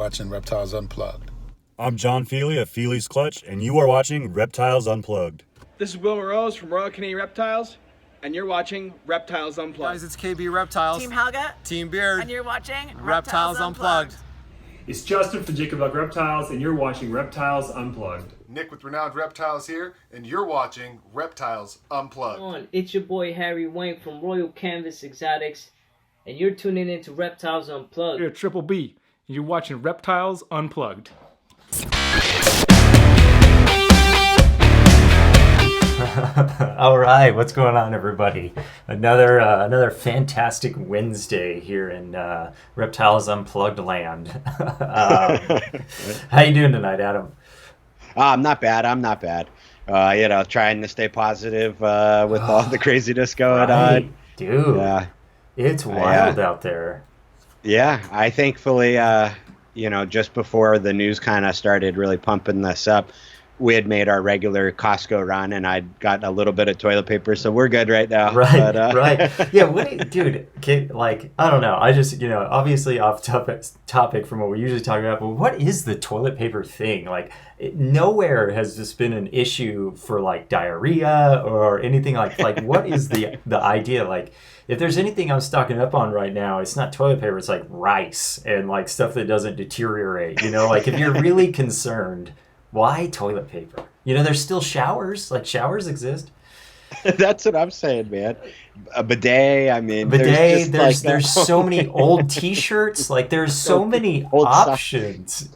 Watching Reptiles Unplugged. I'm John Feely of Feely's Clutch, and you are watching Reptiles Unplugged. This is Will Rose from Royal Canadian Reptiles, and you're watching Reptiles Unplugged. Guys, it's KB Reptiles. Team Helga. Team Beard. And you're watching Reptiles Unplugged. It's Justin from Jacob Luck Reptiles, and you're watching Reptiles Unplugged. Nick with Renowned Reptiles here, and you're watching Reptiles Unplugged. It's your boy Harry Wayne from Royal Canvas Exotics, and you're tuning into Reptiles Unplugged. You're Triple B, and you're watching Reptiles Unplugged. All right, what's going on, everybody? Another fantastic Wednesday here in Reptiles Unplugged land. How you doing tonight, Adam? I'm not bad. Trying to stay positive with all the craziness going on. Dude, Yeah. it's wild out there. Yeah, I thankfully, just before the news kind of started really pumping this up, we had made our regular Costco run, and I'd gotten a little bit of toilet paper, so we're good right now. Right, right. Yeah, dude, I don't know. I just, obviously off topic from what we usually talk about, but what is the toilet paper thing? Nowhere has this been an issue for, diarrhea or anything like what is the idea? If there's anything I'm stocking up on right now, it's not toilet paper, it's rice and stuff that doesn't deteriorate, if you're really concerned, why toilet paper? There's still showers. Showers exist. That's what I'm saying, man. A bidet. I mean, There's so many old T-shirts. There's so many old options.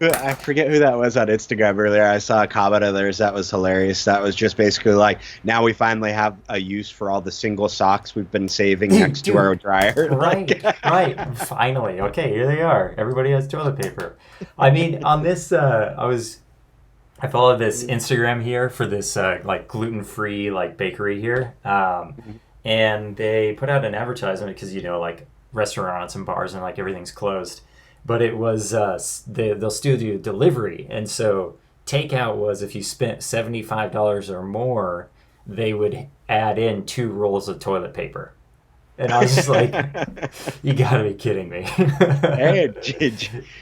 I forget who that was on Instagram earlier. I saw a comment of theirs that was hilarious. That was just basically now we finally have a use for all the single socks we've been saving next to our dryer. Right. Finally. Okay, here they are. Everybody has toilet paper. I mean, on this, I follow this Instagram here for this gluten-free bakery here, and they put out an advertisement because restaurants and bars and everything's closed. But it was they'll still do delivery, and so takeout was if you spent $75 or more, they would add in 2 rolls of toilet paper. And I was just like, you gotta be kidding me. Hey,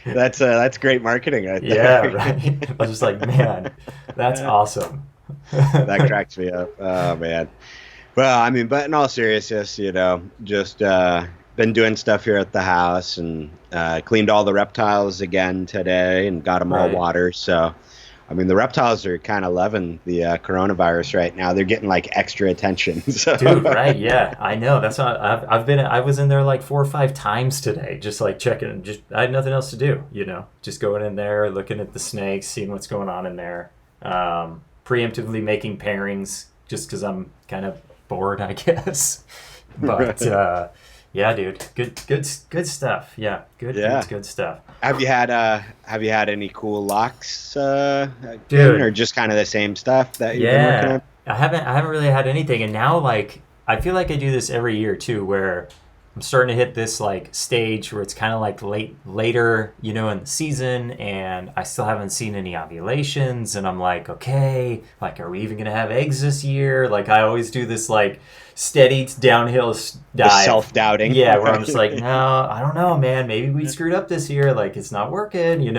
that's great marketing right there. Yeah, right. I was just like, man, that's awesome. That cracks me up. Oh man. Well, I mean, but in all seriousness, just been doing stuff here at the house and cleaned all the reptiles again today and got them all water. So, I mean, the reptiles are kind of loving the coronavirus right now. They're getting extra attention. So. Dude, right? Yeah, I know. That's what I was in there 4 or 5 times today, just checking. I had nothing else to do, just going in there, looking at the snakes, seeing what's going on in there, preemptively making pairings, just because I'm kind of bored, I guess. But. Yeah, dude. Good stuff. Yeah, good stuff. Have you had any cool locks, dude, or just kind of the same stuff that you've been working on? I haven't really had anything, and now I feel like I do this every year too, where I'm starting to hit this stage where it's kind of later, in the season, and I still haven't seen any ovulations, and I'm like, okay, are we even gonna have eggs this year? I always do this steady downhill dive. Self-doubting. Yeah, where I'm just no, I don't know, man. Maybe we screwed up this year. It's not working,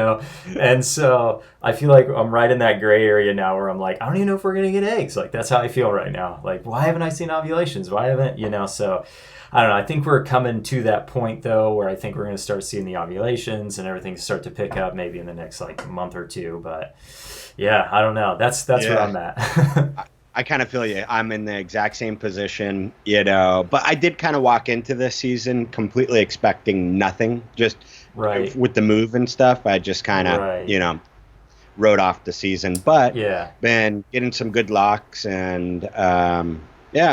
And so I feel like I'm right in that gray area now where I'm I don't even know if we're going to get eggs. That's how I feel right now. Why haven't I seen ovulations? Why haven't, so I don't know. I think we're coming to that point, though, where I think we're going to start seeing the ovulations and everything start to pick up maybe in the next month or two. But yeah, I don't know. That's where I'm at. I kind of feel you. I'm in the exact same position, but I did kind of walk into this season completely expecting nothing, just with the move and stuff. I just kind of, wrote off the season, but been getting some good locks and,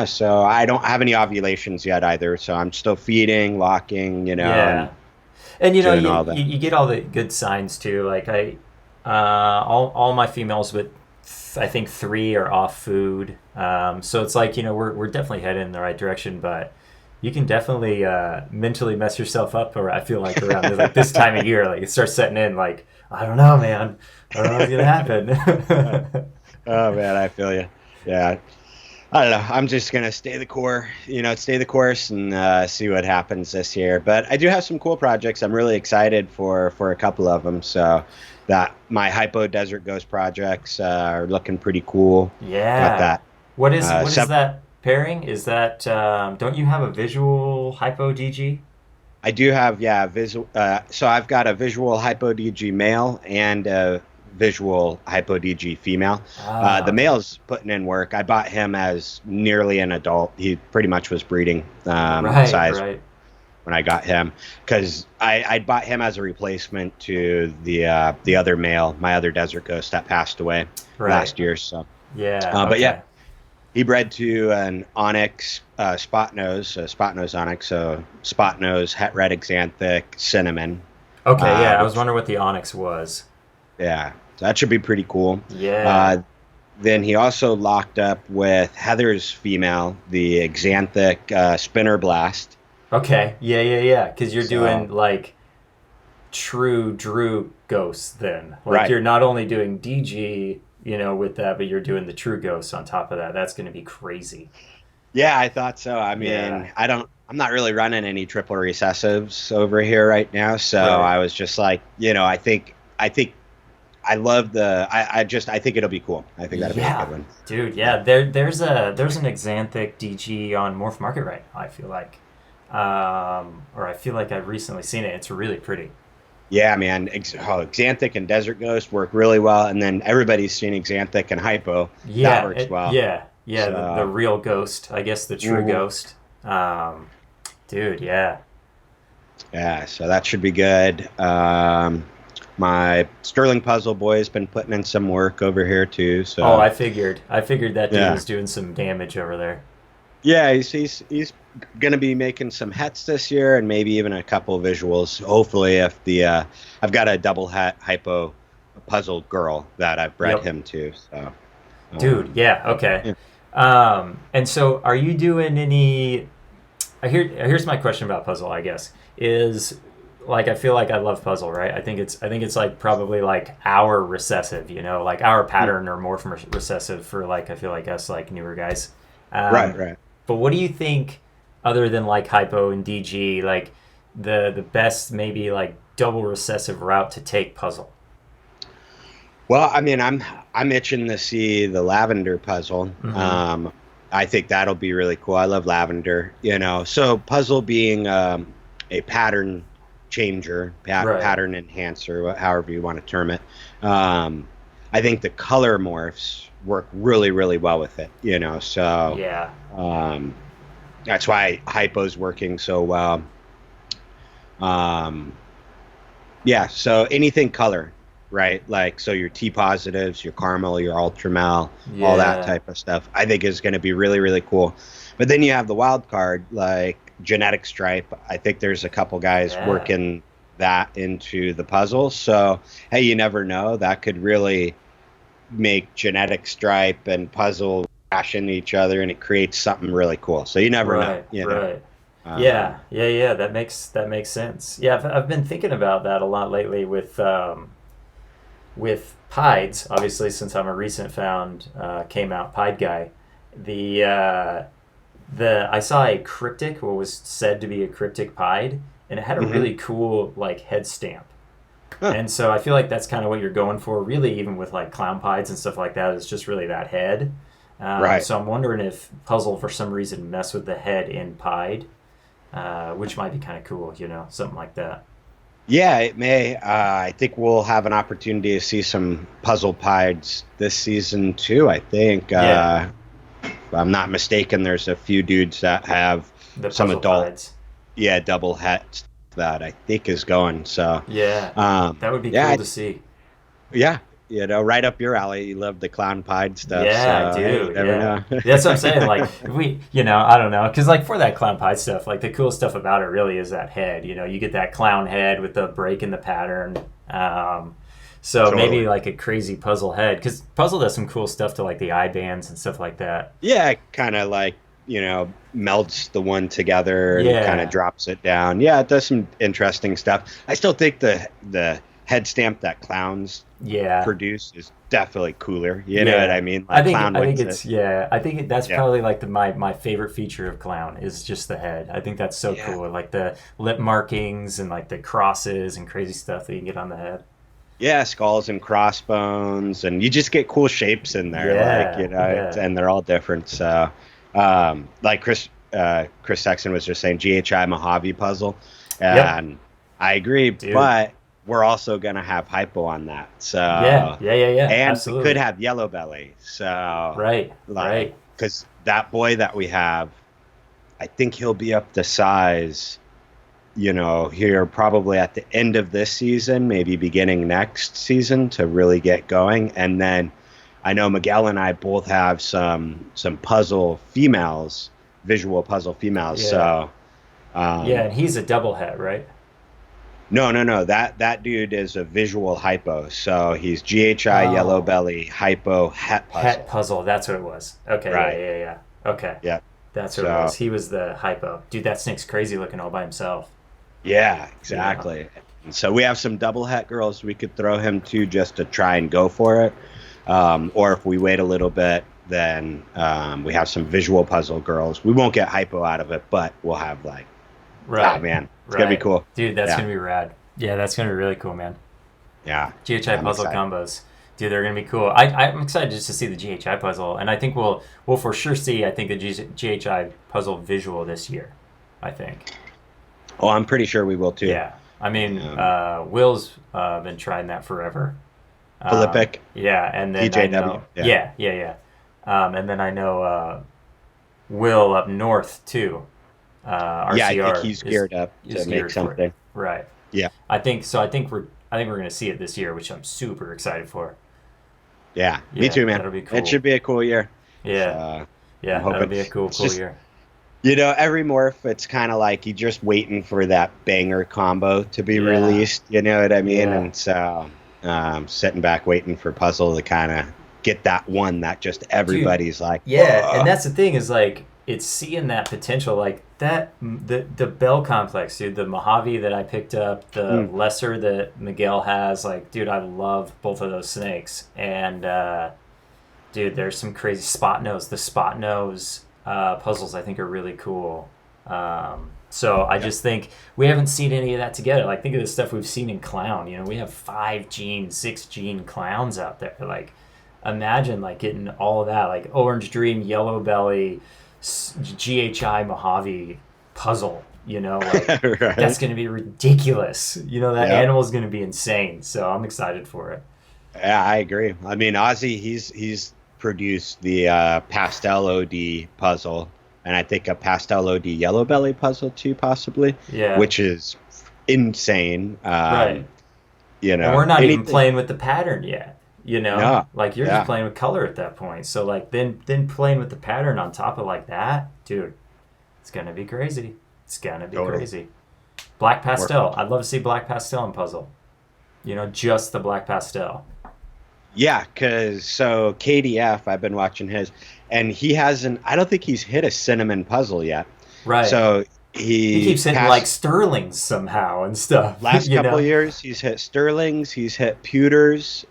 so I don't have any ovulations yet either. So I'm still feeding, locking, and you get all the good signs too. All my females with, I think 3 are off food. So it's we're definitely headed in the right direction, but you can definitely mentally mess yourself up, or I feel around this time of year, it starts setting in I don't know, man. I don't know what's going to happen. Oh man, I feel you. Yeah. I don't know. I'm just gonna stay the course, and see what happens this year. But I do have some cool projects. I'm really excited for a couple of them. So that my Hypo Desert Ghost projects are looking pretty cool. Yeah. Got that. What is that pairing? Is that don't you have a visual Hypo DG? I do have visual. So I've got a visual Hypo DG male and a visual Hypo DG female. The male's putting in work. I bought him as nearly an adult. He pretty much was breeding size when I got him, because I bought him as a replacement to the other male, my other Desert Ghost that passed away last year. So but yeah, he bred to an onyx spot nose onyx, so spot nose, het red exanthic, cinnamon. Okay, I was wondering what the onyx was. Yeah. So that should be pretty cool. Yeah. Then he also locked up with Heather's female, the Exanthic Spinner Blast. Okay. Yeah. Because you're doing like true Drew ghosts then. Like you're not only doing DG, with that, but you're doing the true ghosts on top of that. That's going to be crazy. Yeah, I thought so. I mean, I'm not really running any triple recessives over here right now, so I was just like, I think I love I think it'll be cool. I think that'll be a good one. Dude, yeah. There's an Exanthic DG on Morph Market right now, I feel like. Or I feel like I've recently seen it. It's really pretty. Yeah, man. Exanthic and Desert Ghost work really well, and then everybody's seen Exanthic and Hypo. Yeah, that works well. Yeah, so, the real ghost, I guess the true ghost. Dude, yeah. Yeah, so that should be good. My Sterling Puzzle boy has been putting in some work over here too. So I figured that dude was doing some damage over there. Yeah, he's gonna be making some hets this year, and maybe even a couple visuals. Hopefully, if I've got a double het Hypo puzzle girl that I've bred him to. So, dude, okay. Yeah. And so, are you doing any? Here's my question about puzzle. I guess is. Like, I feel like I love puzzle, right? I think it's like probably like our recessive, like our pattern or morph recessive for like, I feel like us like newer guys. Right. But what do you think, other than like Hypo and DG, like the best maybe like double recessive route to take puzzle? Well, I mean, I'm itching to see the lavender puzzle. Mm-hmm. I think that'll be really cool. I love lavender, So puzzle being a pattern changer, pattern enhancer, however you want to term it. I think the color morphs work really, really well with it, so that's why Hypo's working so well. So anything color, right? Like, so your T positives, your caramel, your ultramel, all that type of stuff, I think is going to be really, really cool. But then you have the wild card, like Genetic Stripe. I think there's a couple guys working that into the puzzle. So, hey, you never know. That could really make Genetic Stripe and puzzle crash into each other, and it creates something really cool. So you never know. Right. Yeah. That makes sense. Yeah, I've been thinking about that a lot lately with Pieds. Obviously, since I'm a recent found came out Pied guy, I saw a cryptic, what was said to be a cryptic Pied, and it had a really cool like head stamp. And so I feel like that's kind of what you're going for, really, even with like clown Pieds and stuff like that. It's just really that head. So I'm wondering if puzzle for some reason mess with the head in Pied, which might be kind of cool, something like that. Yeah, it may. I think we'll have an opportunity to see some puzzle Pieds this season too. I think. If I'm not mistaken, there's a few dudes that have some adult, double hets that I think is going. So that would be cool to see. Yeah, right up your alley. You love the clown Pied stuff. Yeah, so, I do. Know. That's what I'm saying. Like I don't know, because like for that clown Pied stuff, like the cool stuff about it really is that head. You get that clown head with the break in the pattern. So maybe like a crazy puzzle head, because puzzle does some cool stuff to like the eye bands and stuff like that. Yeah, kind of like melts the one together and kind of drops it down. Yeah, it does some interesting stuff. I still think the head stamp that clowns produce is definitely cooler. You know what I mean? Like, I think that's probably like my favorite feature of clown is just the head. I think that's so cool. Like the lip markings and like the crosses and crazy stuff that you can get on the head. Yeah, skulls and crossbones, and you just get cool shapes in there, and they're all different. So, like Chris Sexton was just saying, GHI Mojave puzzle, and I agree, but we're also gonna have hypo on that. So yeah, and absolutely. we could have yellow belly. So right, because that boy that we have, I think he'll be up to size. Here probably at the end of this season, maybe beginning next season to really get going. And then I know Miguel and I both have some puzzle females, visual puzzle females. Yeah. So and he's a double het, right? No. That dude is a visual hypo. So he's GHI yellow belly hypo het puzzle. Het puzzle, that's what it was. Okay, right. Yeah. Okay. Yeah. That's what it was. He was the hypo. Dude, that snake's crazy looking all by himself. Yeah, exactly. Yeah. And so we have some double het girls we could throw him to just to try and go for it. Or if we wait a little bit, then we have some visual puzzle girls. We won't get hypo out of it, but we'll have like, right. Oh man, it's gonna be cool. Dude, that's gonna be rad. Yeah, that's gonna be really cool, man. Yeah. GHI puzzle combos. Dude, they're gonna be cool. I'm excited just to see the GHI puzzle, and I think we'll for sure see the GHI puzzle visual this year. I think. Oh, I'm pretty sure we will too. Yeah, I mean, Will's been trying that forever. Philippic. Yeah, and then EJW. Yeah. And then I know Will up north too. RCR I think he's geared up to make something. Right. Yeah. I think so. I think we're gonna see it this year, which I'm super excited for. Yeah, me too, man. That'll be cool. It should be a cool year. Yeah. That'll be a cool year. Every morph, it's kind of like you're just waiting for that banger combo to be released. You know what I mean? Yeah. And so, sitting back waiting for Puzzle to kind of get that one that just everybody's like, yeah. And that's the thing is like it's seeing that potential, like that the Bell complex, dude. The Mojave that I picked up, the lesser that Miguel has, like, dude, I love both of those snakes. And dude, there's some crazy spot nose. The spot nose puzzles I think are really cool. So I just think we haven't seen any of that together. Like, think of the stuff we've seen in clown. We have 5 gene, 6 gene clowns out there. Like, imagine like getting all of that, like Orange Dream, Yellow Belly, GHI Mojave puzzle. Like right. That's going to be ridiculous. That animal's going to be insane. So I'm excited for it. Yeah, I agree. I mean, Ozzy, he's produced the Pastel OD puzzle, and I think a Pastel OD Yellow Belly puzzle too, possibly. Yeah. Which is insane. Right. And we're not even playing with the pattern yet. No. Like you're just playing with color at that point. So like then playing with the pattern on top of like that, dude, it's gonna be crazy. It's gonna be crazy. Black pastel. I'd love to see black pastel in puzzle. Just the black pastel. Yeah, because so KDF, I've been watching his, and he hasn't. I don't think he's hit a cinnamon puzzle yet. Right. So he keeps hitting like Sterlings somehow and stuff. Last couple years, he's hit Sterlings, he's hit Pewters,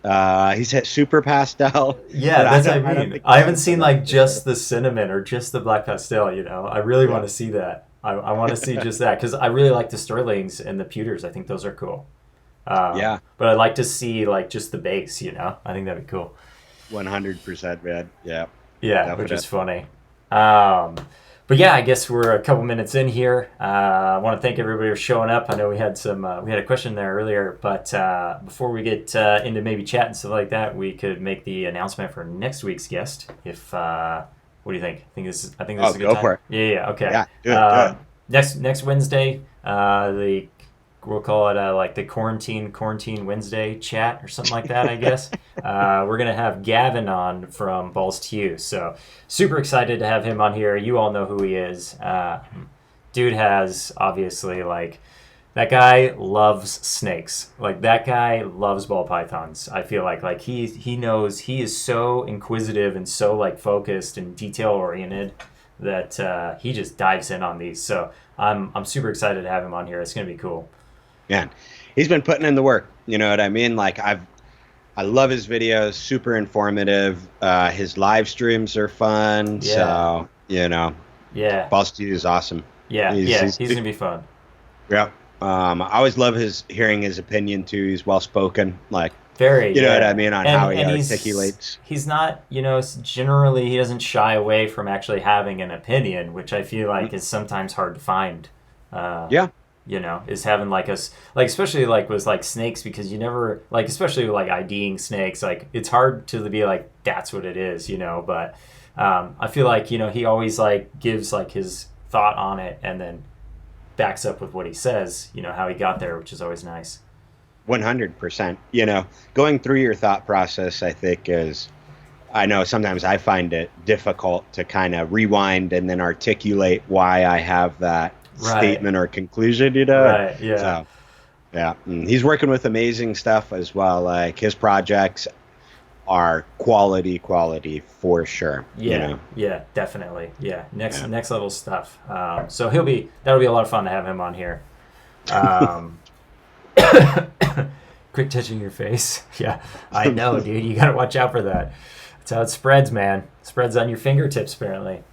he's hit Super Pastel. Yeah, that's what I mean. I haven't seen like just the cinnamon or just the black pastel. I really want to see that. I want to see just that because I really like the Sterlings and the Pewters. I think those are cool. But I'd like to see like just the base. I think that'd be cool. 100%, man. Yeah. Yeah, definitely. Which is funny. But yeah, I guess we're a couple minutes in here. I want to thank everybody for showing up. I know we had we had a question there earlier, but before we get into maybe chat and stuff like that, we could make the announcement for next week's guest. If what do you think? I think this is a good time. Go for it. Yeah. Okay. Yeah. Do it. Next Wednesday, we'll call it like the quarantine Wednesday chat or something like that, I guess. We're going to have Gavin on from Balls to You. So super excited to have him on here. You all know who he is. Dude has obviously like, that guy loves snakes. Like that guy loves ball pythons. I feel like he knows, he is so inquisitive and so like focused and detail oriented that he just dives in on these. So I'm super excited to have him on here. It's going to be cool. Man, he's been putting in the work. You know what I mean? Like I love his videos, super informative. His live streams are fun. Yeah. So, you know, Yeah. Balls to You is awesome. Yeah. He's going to be fun. Yeah. I always love hearing his opinion too. He's well spoken. Like, very, you know what I mean, on how he he's- articulates. He's not, you know, generally he doesn't shy away from actually having an opinion, which I feel like is sometimes hard to find. Yeah. You know, is having like especially like with like snakes, because you never like, especially like IDing snakes, like it's hard to be like, that's what it is, you know, but I feel like, you know, he always like gives like his thought on it and then backs up with what he says, you know, how he got there, which is always nice. 100%. You know, going through your thought process, I think I know sometimes I find it difficult to kind of rewind and then articulate why I have that statement or conclusion, you know? Right, yeah. So, yeah. And he's working with amazing stuff as well. Like his projects are quality for sure. Yeah, you know? Yeah, definitely. Yeah, next level stuff. So that'll be a lot of fun to have him on here. Quit touching your face. Yeah, I know, dude. You gotta watch out for that. That's how it spreads, man. It spreads on your fingertips, apparently.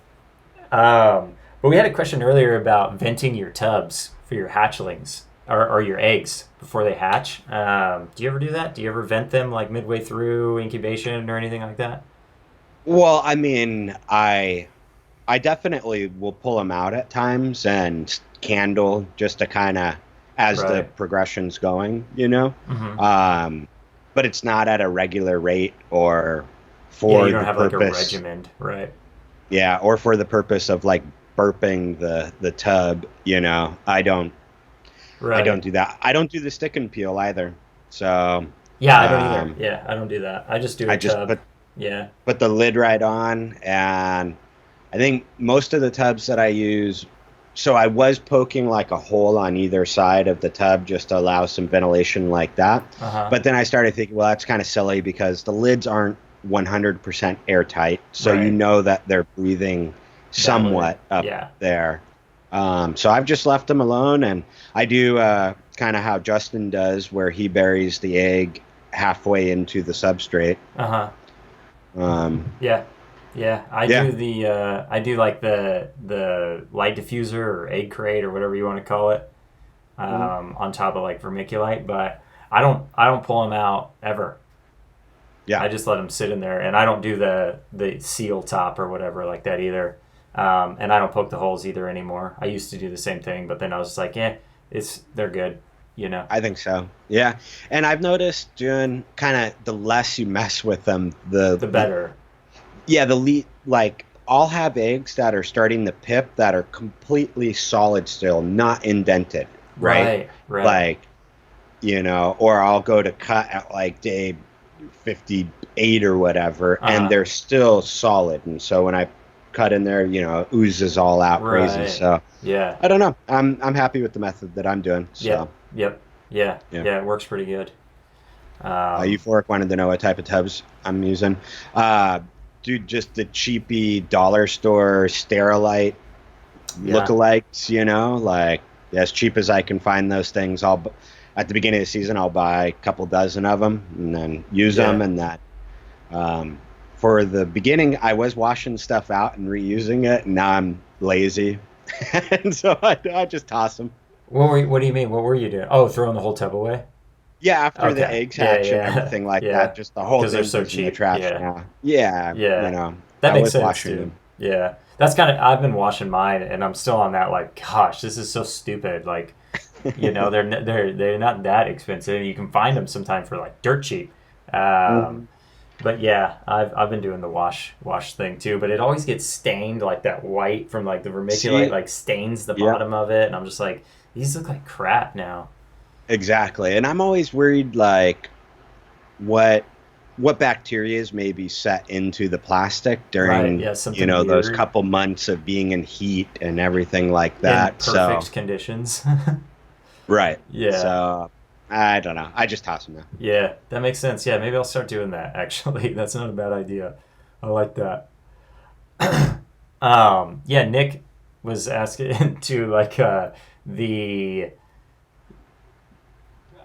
But we had a question earlier about venting your tubs for your hatchlings or your eggs before they hatch. Do you ever do that? Do you ever vent them like midway through incubation or anything like that? Well, I mean, I definitely will pull them out at times and candle just to kind of as the progression's going, you know. Mm-hmm. But it's not at a regular rate or for you don't the have purpose, like a regimen, right? Yeah, or for the purpose of like burping the tub, you know. I don't do that. I don't do the stick and peel either. So yeah, I don't either. Yeah, I don't do that. I just do a tub. Put the lid right on, and I think most of the tubs that I use, so I was poking like a hole on either side of the tub just to allow some ventilation like that. But then I started thinking, well, that's kind of silly because the lids aren't 100% airtight, so you know that they're breathing somewhat up there. So I've just left them alone, and I do kind of how Justin does, where he buries the egg halfway into the substrate. I do like the light diffuser or egg crate or whatever you want to call it on top of like vermiculite, but I don't pull them out ever. I just let them sit in there, and I don't do the seal top or whatever like that either. And I don't poke the holes either anymore. I used to do the same thing, but then I was just like, they're good, you know. I think so. Yeah. And I've noticed doing kind of the less you mess with them, the better. Like I'll have eggs that are starting to pip that are completely solid still, not indented. Right. Like, you know, or I'll go to cut at like day 58 or whatever, and they're still solid. And so when I cut in there, you know, it oozes all out crazy. So yeah, I don't know. I'm happy with the method that I'm doing. So yeah, it works pretty good. Euphoric wanted to know what type of tubs I'm using. Dude, just the cheapy dollar store Sterilite lookalikes, you know, like as cheap as I can find those things. At the beginning of the season, I'll buy a couple dozen of them and then use them. And that for the beginning, I was washing stuff out and reusing it, and now I'm lazy, and so I just toss them. What do you mean? What were you doing? Oh, throwing the whole tub away? Yeah, after the eggs hatch and everything like that, just the whole thing so goes cheap. in the trash now. Yeah, you know, that makes sense, dude. Them. Yeah, that's kind of. I've been washing mine, and I'm still on that. Like, gosh, this is so stupid. Like, you know, they're not that expensive. You can find them sometime for like dirt cheap. But yeah, I've been doing the wash thing too. But it always gets stained, like that white from like the vermiculite, like stains the bottom of it, and I'm just like, these look like crap now. Exactly, and I'm always worried, like, what bacteria is maybe set into the plastic during, you know, those couple months of being in heat and everything like that. In perfect conditions. Right. Yeah. So I don't know. I just toss them now. Yeah, that makes sense. Yeah, maybe I'll start doing that. Actually, that's not a bad idea. I like that. Yeah, Nick was asking to like the.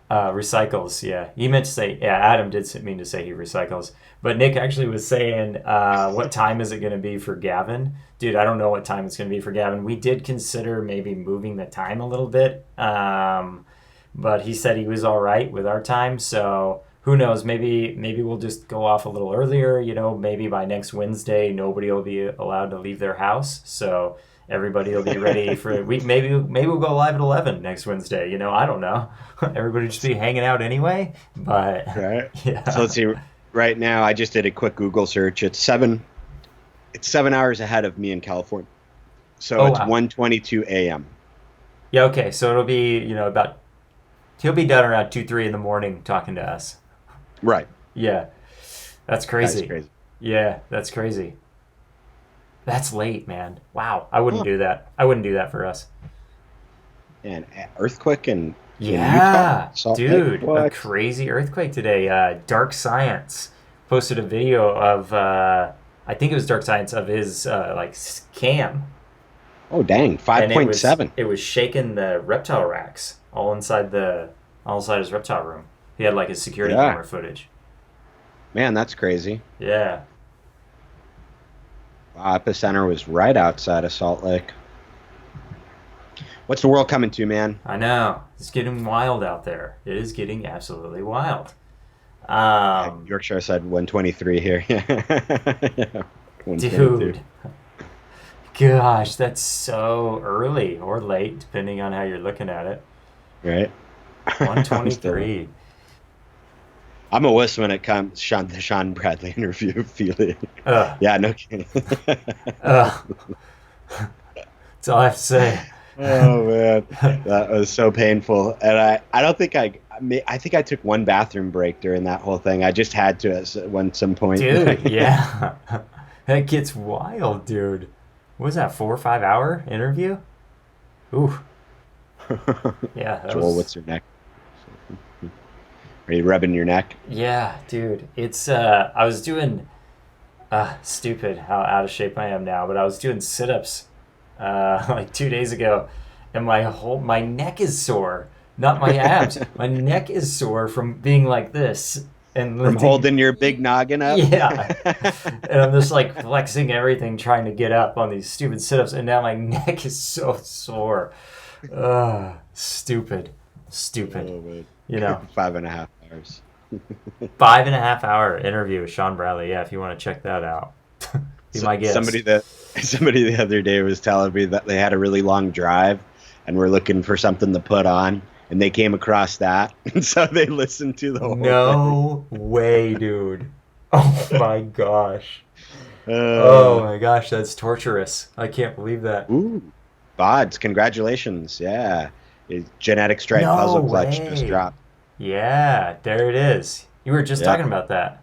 Recycles, yeah. He meant to say, yeah, Adam did mean to say he recycles. But Nick actually was saying, what time is it going to be for Gavin? Dude, I don't know what time it's going to be for Gavin. We did consider maybe moving the time a little bit. But he said he was all right with our time. So who knows? Maybe we'll just go off a little earlier. You know, maybe by next Wednesday, nobody will be allowed to leave their house. So everybody will be ready for we maybe we'll go live at 11 next Wednesday. You know, I don't know. Everybody just be hanging out anyway. But right. Yeah. So let's see. Right now, I just did a quick Google search. It's 7 hours ahead of me in California. So it's 1:22 a.m. Yeah. Okay. So it'll be he'll be done around 2-3 in the morning talking to us. Right. Yeah. That's crazy. That's crazy. Yeah, that's crazy. That's late, man. Wow. I wouldn't do that. I wouldn't do that for us. And earthquake in Yeah, Utah? dude, a What? crazy earthquake today. Dark Science posted a video of, I think it was Dark Science, of his cam. Oh dang, And 5.7. It was shaking the reptile racks all inside his reptile room. He had like his security Yeah. camera footage. Man, that's crazy. Yeah. Wow, epicenter was right outside of Salt Lake. What's the world coming to, man? I know. It's getting wild out there. It is getting absolutely wild. Yorkshire said 123 here. Yeah, 122. Dude. Gosh, that's so early or late, depending on how you're looking at it. Right? 123. I'm a wuss when it comes to the Sean Bradley interview. Feeling. Ugh. Yeah, no kidding. Ugh. That's all I have to say. Oh man, that was so painful. And I don't think I think I took one bathroom break during that whole thing. I just had to at some point. Dude, yeah. That gets wild, dude. What was that, 4 or 5 hour interview? Ooh. Yeah. Joel, what's your neck? Are you rubbing your neck? Yeah, dude. It's I was doing stupid how out of shape I am now, but I was doing sit-ups like 2 days ago, and my neck is sore, not my abs. My neck is sore from being like this and From holding your big noggin up? Yeah. And I'm just like flexing everything trying to get up on these stupid sit-ups, and now my neck is so sore. Stupid. Oh, man. You know. 5.5 hours. 5.5 hour interview with Sean Bradley. Yeah, if you want to check that out. Be my guest. Somebody the other day was telling me that they had a really long drive and were looking for something to put on, and they came across that, and so they listened to the whole No way, dude. Oh my gosh. thing. Oh my gosh, that's torturous. I can't believe that. Ooh, Bods, congratulations! Yeah, Genetic Stripe Puzzle Clutch just dropped. Yeah, there it is. You were just talking about that.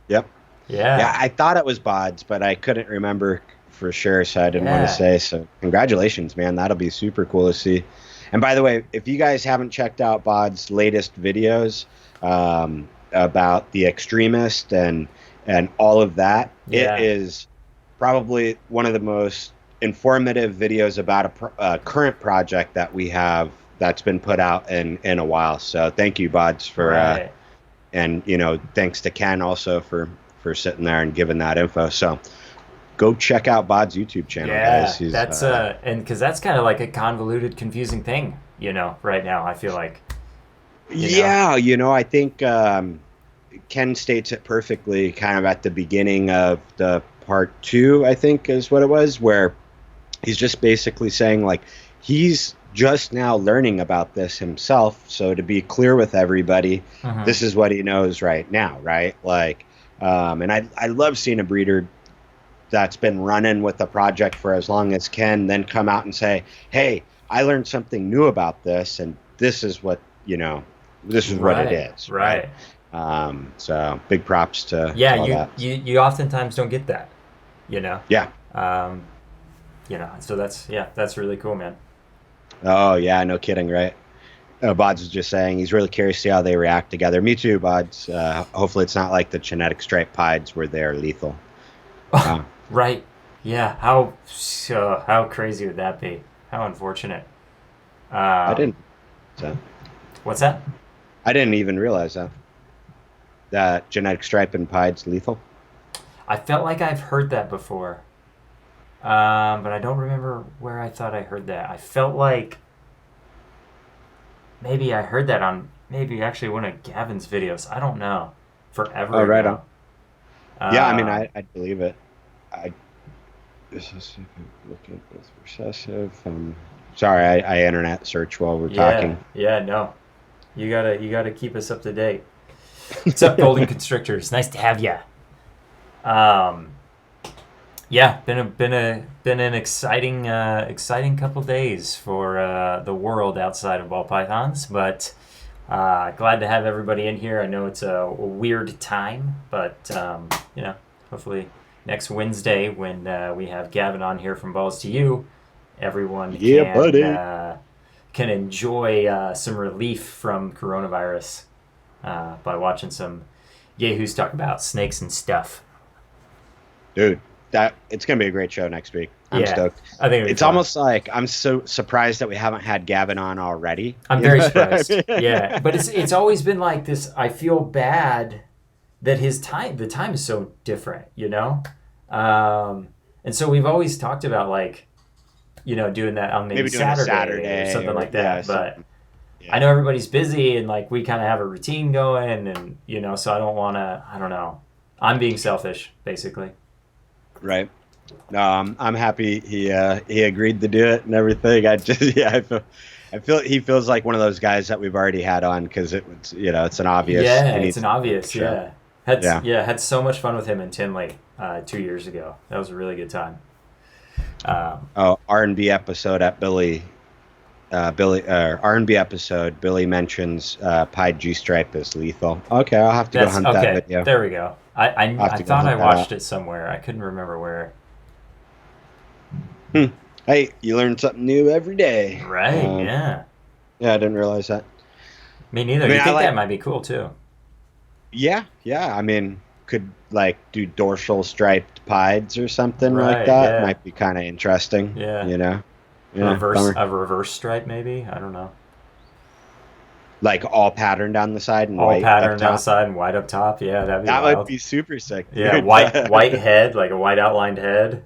Yep. Yeah. Yeah, I thought it was Bods, but I couldn't remember for sure, so I didn't want to say. So congratulations, man. That'll be super cool to see. And by the way, if you guys haven't checked out Bod's latest videos about the extremist and all of that, it is probably one of the most informative videos about a current project that we have that's been put out in a while. So thank you, Bods, for and thanks to Ken also for sitting there and giving that info. So go check out Bod's YouTube channel, guys. That's and because that's kind of like a convoluted, confusing thing, right now. I feel like. I think Ken states it perfectly, kind of at the beginning of the part 2, I think is what it was, where he's just basically saying like he's just now learning about this himself. So to be clear with everybody, this is what he knows right now, right? Like, and I love seeing a breeder that's been running with the project for as long as Ken then come out and say, hey, I learned something new about this, and this is what, this is what it is. Right. So big props to all that. You oftentimes don't get that, Yeah. So that's really cool, man. Oh, yeah, no kidding, right? Bods was just saying he's really curious to see how they react together. Me too, Bods. Hopefully it's not like the genetic stripe pieds where they're lethal. Right. Yeah. How crazy would that be? How unfortunate. I didn't. So. What's that? I didn't even realize that genetic stripe in pied's lethal. I felt like I've heard that before, but I don't remember where I thought I heard that. I felt like maybe I heard that on maybe actually one of Gavin's videos. I don't know. Forever Oh, right ago. on. Yeah, I mean, I believe it. Looking with recessive. Sorry, I internet search while we're talking. Yeah, no. You gotta keep us up to date. What's up, Golden Constrictors? Nice to have ya. Yeah, been an exciting couple days for the world outside of ball pythons, but glad to have everybody in here. I know it's a weird time, but hopefully next Wednesday when we have Gavin on here from Balls to You, everyone can enjoy some relief from coronavirus by watching some yahoos talk about snakes and stuff. Dude, it's gonna be a great show next week. I'm stoked. I think it's almost like I'm so surprised that we haven't had Gavin on already. I'm very surprised. Yeah, but it's always been like this. I feel bad that the time is so different, and so we've always talked about doing that on maybe Saturday or something like that. But I know everybody's busy and we kind of have a routine going, and so I don't want to. I don't know. I'm being selfish, basically. Right. No, I'm happy he agreed to do it and everything. I feel he feels like one of those guys that we've already had on because it's an obvious. Yeah, it's an obvious. Yeah. Had so much fun with him in Tinley 2 years ago. That was a really good time. R&B episode at Billy R&B episode. Billy mentions Pied G-Stripe as lethal. Okay, I'll have to go hunt that video. There we go. I thought I watched it somewhere. I couldn't remember where. Hey, you learn something new every day. Right, yeah. Yeah, I didn't realize that. Me neither. You think that might be cool, too. Yeah. I mean, could, do dorsal striped pieds or something like that. Yeah. Might be kind of interesting. Yeah. Yeah, a reverse stripe, maybe? I don't know. All patterned down the side and all white patterned down the side and white up top. Yeah, that would be super sick. Dude. Yeah, white head, like a white outlined head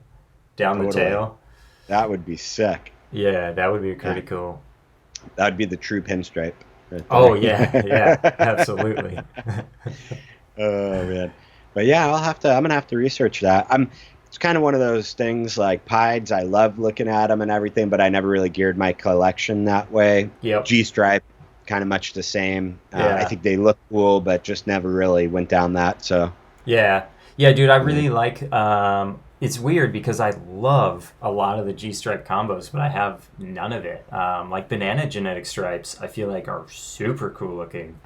down the tail. That would be sick. Yeah, that would be pretty cool. That would be the true pinstripe. Right, oh yeah, absolutely. Oh man, but yeah, I'm gonna have to research that. It's kind of one of those things like pieds. I love looking at them and everything, but I never really geared my collection that way. Yep. G-stripe, kind of much the same. I think they look cool, but just never really went down that. So yeah, dude, I really like. It's weird because I love a lot of the G-stripe combos, but I have none of it. Like banana genetic stripes, I feel like are super cool looking.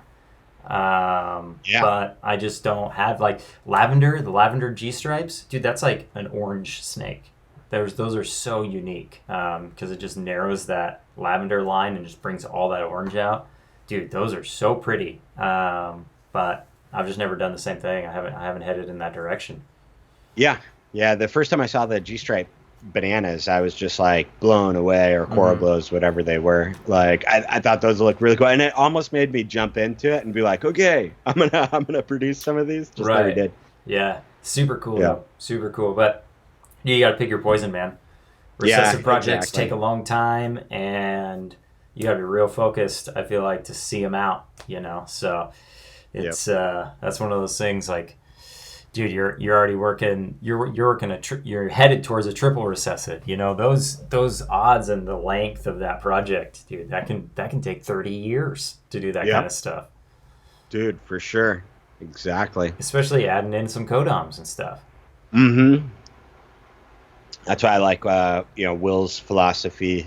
But I just don't have the lavender G-stripes. Dude, that's like an orange snake. Those are so unique because it just narrows that lavender line and just brings all that orange out. Dude, those are so pretty. But I've just never done the same thing. I haven't headed in that direction. Yeah, the first time I saw the G-stripe bananas, I was just blown away, or Coroblos, whatever they were. I thought those looked really cool, and it almost made me jump into it and be like, okay, I'm gonna produce some of these. Just never did. Yeah, super cool. Yeah. Though. Super cool, but you got to pick your poison, man. Recessive projects take a long time, and you got to be real focused. I feel like to see them out, So it's that's one of those things dude, you're already working. You're working you're headed towards a triple recessive. Those odds and the length of that project, dude. That can take 30 years to do that kind of stuff. Dude, for sure, exactly. Especially adding in some codoms and stuff. Mm-hmm. That's why I like Will's philosophy.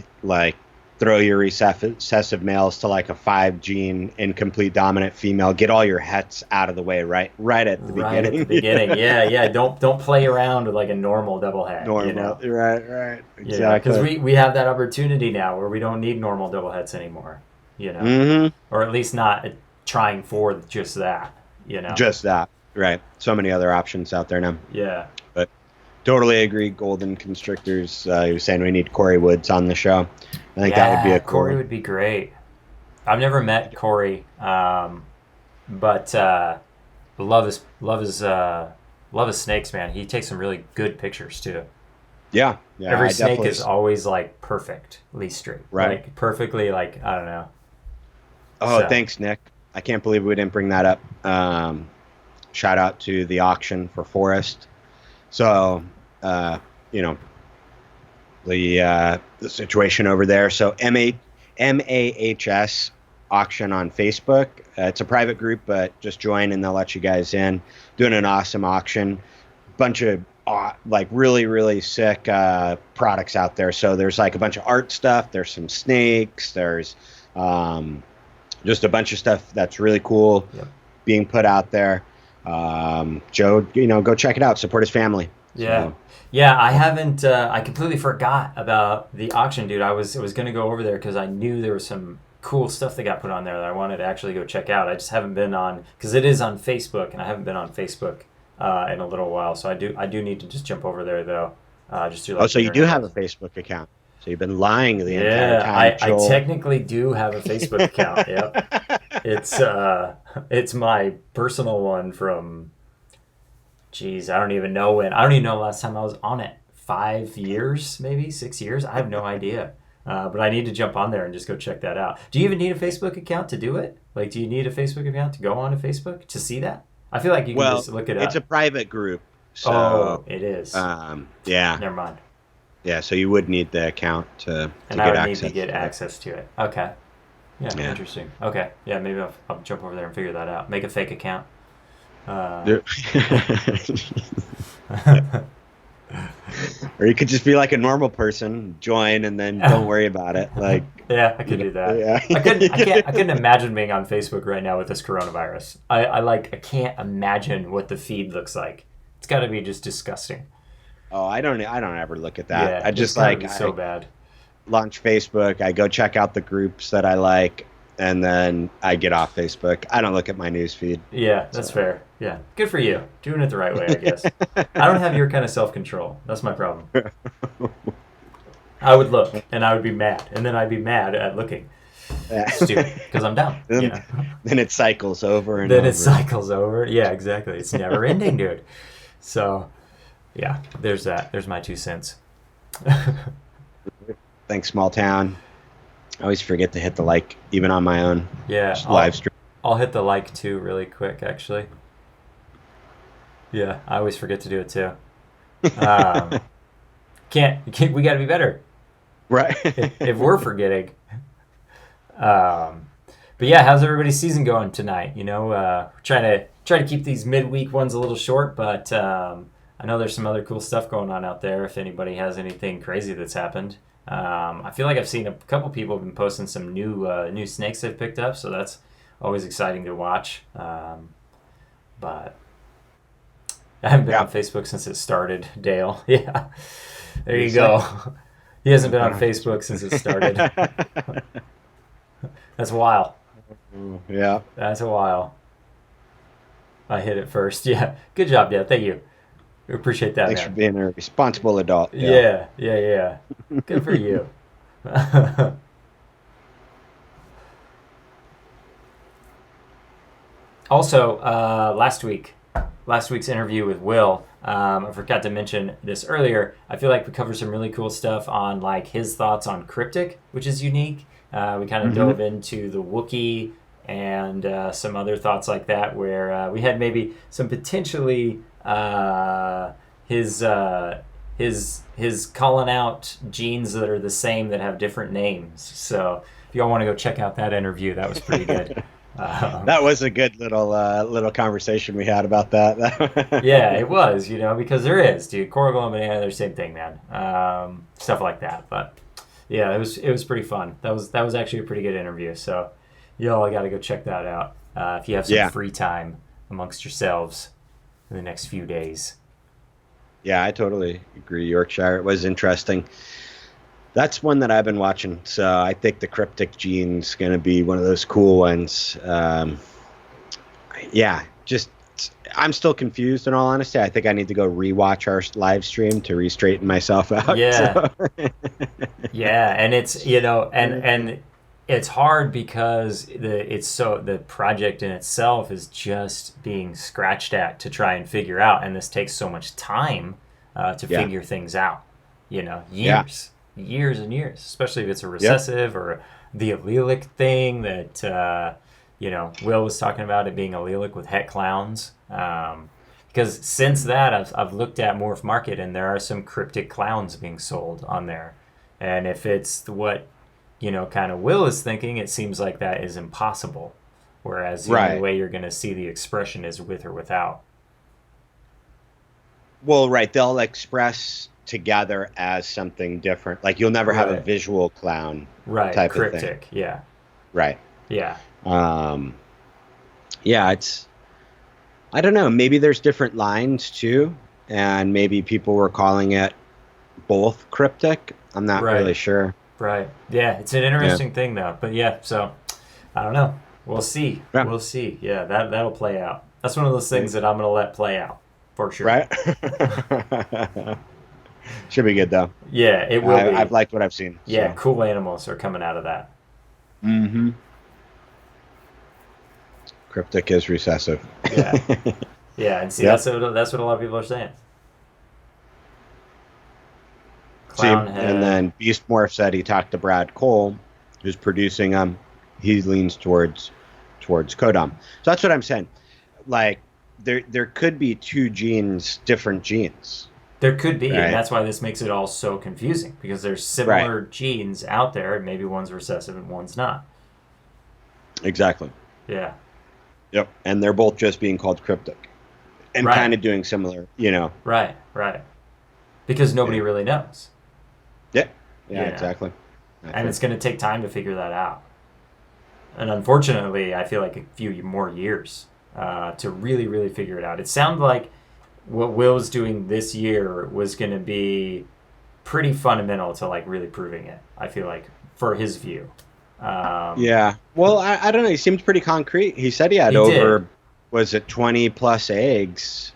Throw your recessive males to a 5-gene incomplete dominant female. Get all your hets out of the way right at the beginning. Right at the beginning, yeah. Don't play around with a normal double het. Right. Exactly. Because we have that opportunity now where we don't need normal double hets anymore. Or at least not trying for just that. Just that, right? So many other options out there now. Yeah. But totally agree. Golden Constrictors. He was saying we need Corey Woods on the show. I think that would be a cool. Corey would be great. I've never met Corey, but love his snakes, man. He takes some really good pictures too. Yeah. Every snake is always like perfectly straight, right? Like perfectly, like I don't know. Oh, so. Thanks, Nick. I can't believe we didn't bring that up. Shout out to the auction for Forrest. So, the situation over there. So MAHS auction on Facebook. It's a private group, but just join and they'll let you guys in. Doing an awesome auction. Bunch of like really, really sick products out there. So there's like a bunch of art stuff. There's some snakes. There's just a bunch of stuff that's really cool being put out there. Joe, go check it out. Support his family. Yeah. So. Yeah, I haven't. I completely forgot about the auction, dude. I was going to go over there because I knew there was some cool stuff that got put on there that I wanted to actually go check out. I just haven't been on, because it is on Facebook, and I haven't been on Facebook in a little while. So I do need to just jump over there though. Just to so you do have a Facebook account. So you've been lying the entire time. I technically do have a Facebook account. Yep. It's my personal one from. Jeez, I don't even know when. I don't even know the last time I was on it. 5 years, maybe 6 years. I have no idea. But I need to jump on there and just go check that out. Do you even need a Facebook account to do it? Like, do you need a Facebook account to go on to Facebook to see that? I feel like you can just look it up. It's a private group. So, it is. Yeah. Never mind. Yeah, so you would need the account to get access. And I would need to get access to it. Okay. Yeah, interesting. Okay. Yeah, maybe I'll jump over there and figure that out. Make a fake account. Or you could just be like a normal person, join, and then don't worry about it. Like, yeah, I could do that. Yeah. I couldn't imagine being on Facebook right now with this coronavirus. I can't imagine what the feed looks like. It's got to be just disgusting. Oh, I don't ever look at that. Yeah, I just so bad. Launch Facebook. I go check out the groups that I like, and then I get off Facebook. I don't look at my news feed. Yeah, that's fair. Yeah, good for you. Doing it the right way, I guess. I don't have your kind of self-control. That's my problem. I would look, and I would be mad, and then I'd be mad at looking. Stupid, because I'm down. Then it cycles over and then over. It cycles over. Yeah, exactly. It's never ending, dude. So, yeah, there's that. There's my 2 cents. Thanks, small town. I always forget to hit the like, even on my own live stream. I'll hit the like too really quick, actually. Yeah, I always forget to do it too. Can't we got to be better, right? if we're forgetting. But yeah, how's everybody's season going tonight? Trying to keep these midweek ones a little short, but I know there's some other cool stuff going on out there. If anybody has anything crazy that's happened. I feel like I've seen a couple people have been posting some new snakes they've picked up, so that's always exciting to watch. But I haven't been on Facebook since it started, Dale. Yeah, there you go. He hasn't been on Facebook since it started. That's a while. Yeah. That's a while. I hit it first. Yeah, good job, Dale. Thank you. We appreciate that. Thanks man. for being a responsible adult. Yeah. Good for you. Also, last week's interview with Will, I forgot to mention this earlier. I feel like we covered some really cool stuff on like his thoughts on Cryptic, which is unique. We kind of dove into the Wookiee and some other thoughts like that, where we had maybe some potentially his calling out genes that are the same that have different names. So if y'all want to go check out that interview, that was pretty good. That was a good little conversation we had about that. Yeah, it was, because there is, dude. Corrigal and banana, they're the same thing, man. Stuff like that. But yeah, it was pretty fun. That was actually a pretty good interview. So y'all got to go check that out if you have some free time amongst yourselves in the next few days. Yeah, I totally agree. Yorkshire, it was interesting. That's one that I've been watching. So I think the Cryptic gene's going to be one of those cool ones. I'm still confused in all honesty. I think I need to go rewatch our live stream to re-straighten myself out. Yeah. Yeah, and it's, and It's hard because the project in itself is just being scratched at to try and figure out, and this takes so much time to figure things out. Years and years, especially if it's a recessive or the allelic thing that Will was talking about, it being allelic with het clowns. Because since that, I've looked at Morph Market, and there are some cryptic clowns being sold on there, and if it's what kind of Will is thinking, it seems like that is impossible. Whereas the only way you're going to see the expression is with or without. Well, right. They'll express together as something different. Like you'll never have a visual clown type cryptic, of thing. Yeah. Right. Yeah. It's, I don't know, maybe there's different lines too, and maybe people were calling it both cryptic. I'm not really sure. Right. Yeah, it's an interesting thing though. But yeah, so I don't know. We'll see. Yeah. We'll see. Yeah, that'll play out. That's one of those things that I'm going to let play out for sure. Right? Should be good though. Yeah, it will be. I've liked what I've seen. Yeah, cool animals are coming out of that. Mm-hmm. Cryptic is recessive. Yeah. Yeah, and see, that's what a lot of people are saying. And then Beast Morph said he talked to Brad Cole, who's producing them. He leans towards Kodam. So that's what I'm saying. Like, there could be two genes, different genes. There could be, and that's why this makes it all so confusing, because there's similar genes out there, and maybe one's recessive and one's not. Exactly. Yeah. Yep. And they're both just being called cryptic. And kind of doing similar, Right. Because nobody really knows. Yeah, exactly. And it's going to take time to figure that out. And unfortunately, I feel like a few more years to really, really figure it out. It sounded like what Will's doing this year was going to be pretty fundamental to like really proving it, I feel like, for his view. Yeah. Well, I don't know. He seemed pretty concrete. He said he had was it 20 plus eggs?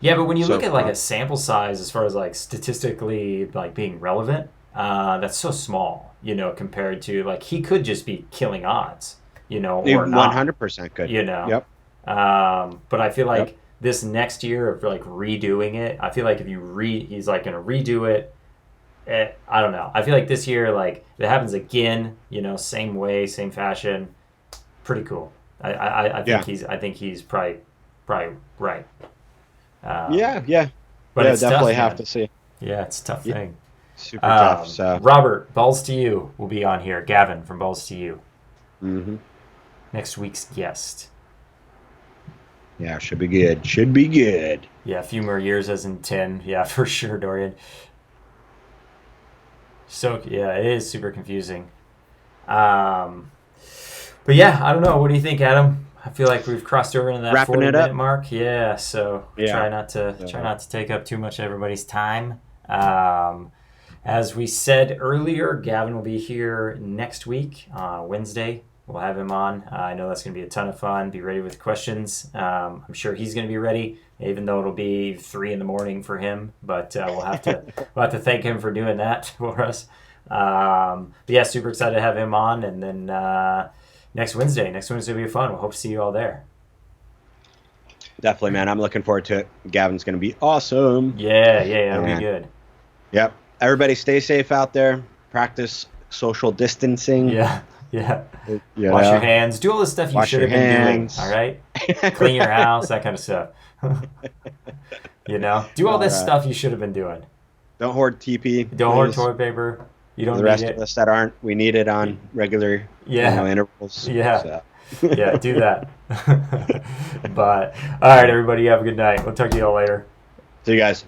Yeah, but when you look at like a sample size as far as like statistically like being relevant, that's so small, compared to like he could just be killing odds, or not. 100% could. Yep. But I feel like this next year of like redoing it, I feel like if he's like going to redo it. I don't know. I feel like this year, like if it happens again, same way, same fashion, pretty cool. I think he's probably right. But it's definitely tough, have to see. Yeah, it's a tough thing. Super tough. So Robert, Balls to You will be on here. Gavin from Balls to You. Mm-hmm. Next week's guest. Yeah, should be good. Should be good. Yeah, a few more years as in 10. Yeah, for sure, Dorian. So, yeah, it is super confusing. But yeah, I don't know. What do you think, Adam? I feel like we've crossed over into that 40-minute mark. Yeah, so try not to take up too much of everybody's time. As we said earlier, Gavin will be here next week, Wednesday. We'll have him on. I know that's going to be a ton of fun. Be ready with questions. I'm sure he's going to be ready, even though it'll be 3 a.m. for him. But we'll have to thank him for doing that for us. But yeah, super excited to have him on. And then next Wednesday will be fun. We'll hope to see you all there. Definitely, man. I'm looking forward to it. Gavin's going to be awesome. Yeah, it'll be good. Yep. Everybody stay safe out there. Practice social distancing. Yeah. Wash your hands. Do all the stuff you should have been doing. All right. Clean your house, that kind of stuff. Do all this stuff you should have been doing. Don't hoard TP. Don't hoard toilet paper. You don't need it. The rest of us that aren't, we need it on regular intervals. Yeah. So. Yeah, do that. But all right, everybody, have a good night. We'll talk to you all later. See you guys.